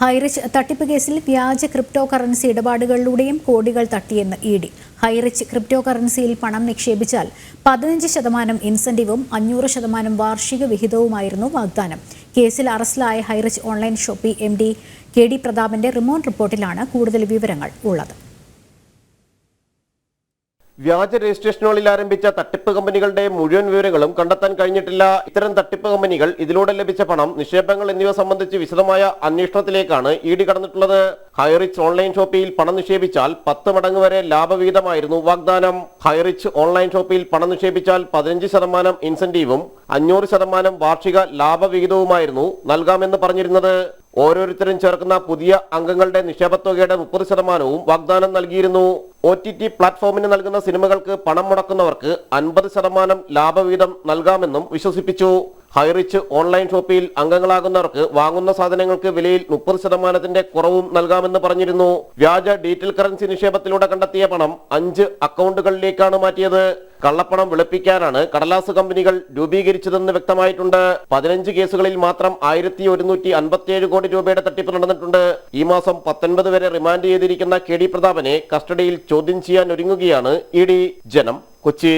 ഹൈറിച്ച് തട്ടിപ്പ് കേസിൽ വ്യാജ ക്രിപ്റ്റോ കറൻസി ഇടപാടുകളിലൂടെയും കോടികൾ തട്ടിയെന്ന് ഇഡി. ഹൈറിച്ച് ക്രിപ്റ്റോ കറൻസിയിൽ പണം നിക്ഷേപിച്ചാൽ 15% ഇൻസെന്റീവും 500% വാർഷിക വിഹിതവുമായിരുന്നു വാഗ്ദാനം. കേസിൽ അറസ്റ്റിലായ Highrich online shoppy MD KD പ്രതാപന്റെ റിമാൻഡ് റിപ്പോർട്ടിലാണ് കൂടുതൽ വിവരങ്ങൾ ഉള്ളത്. വ്യാജ രജിസ്ട്രേഷനുകളിൽ ആരംഭിച്ച തട്ടിപ്പ് കമ്പനികളുടെ മുഴുവൻ വിവരങ്ങളും കണ്ടെത്താൻ കഴിഞ്ഞിട്ടില്ല. ഇത്തരം തട്ടിപ്പ് കമ്പനികൾ, ഇതിലൂടെ ലഭിച്ച പണം, നിക്ഷേപങ്ങൾ എന്നിവ സംബന്ധിച്ച് വിശദമായ അന്വേഷണത്തിലേക്കാണ് ED കടന്നിട്ടുള്ളത്. ഹൈറിച്ച് ഓൺലൈൻ ഷോപ്പിൽ പണം നിക്ഷേപിച്ചാൽ 10 മടങ്ങ് വരെ ലാഭവിഹിതമായിരുന്നു വാഗ്ദാനം. ഹൈറിച്ച് ഓൺലൈൻ ഷോപ്പിൽ പണം നിക്ഷേപിച്ചാൽ 15% ഇൻസെന്റീവും 500% വാർഷിക ലാഭവിഹിതവുമായിരുന്നു നൽകാമെന്ന് പറഞ്ഞിരുന്നത്. ഓരോരുത്തരും ചേർക്കുന്ന പുതിയ അംഗങ്ങളുടെ നിക്ഷേപത്തുകയുടെ 30%വും വാഗ്ദാനം നൽകിയിരുന്നു. OTT പ്ലാറ്റ്ഫോമിന് നൽകുന്ന സിനിമകൾക്ക് പണം മുടക്കുന്നവർക്ക് 50% ലാഭവിഹിതം നൽകാമെന്നും വിശ്വസിപ്പിച്ചു. ഹൈറിച്ച് ഓൺലൈൻ ഷോപ്പിൽ അംഗങ്ങളാകുന്നവർക്ക് വാങ്ങുന്ന സാധനങ്ങൾക്ക് വിലയിൽ 30%ന്റെ കുറവും നൽകാമെന്ന് പറഞ്ഞിരുന്നു. വ്യാജ ഡിജിറ്റൽ കറൻസി നിക്ഷേപത്തിലൂടെ കണ്ടെത്തിയ പണം 5 അക്കൗണ്ടുകളിലേക്കാണ് മാറ്റിയത്. കള്ളപ്പണം വെളുപ്പിക്കാനാണ് കടലാസ് കമ്പനികൾ രൂപീകരിച്ചതെന്ന് വ്യക്തമായിട്ടുണ്ട്. 15 കേസുകളിൽ മാത്രം 1157 കോടി രൂപയുടെ തട്ടിപ്പ് നടന്നിട്ടുണ്ട്. ഈ മാസം 19 വരെ റിമാൻഡ് ചെയ്തിരിക്കുന്ന KD പ്രതാപനെ കസ്റ്റഡിയിൽ ചോദ്യം ചെയ്യാൻ ഒരുങ്ങുകയാണ് ED. ജനം, കൊച്ചി.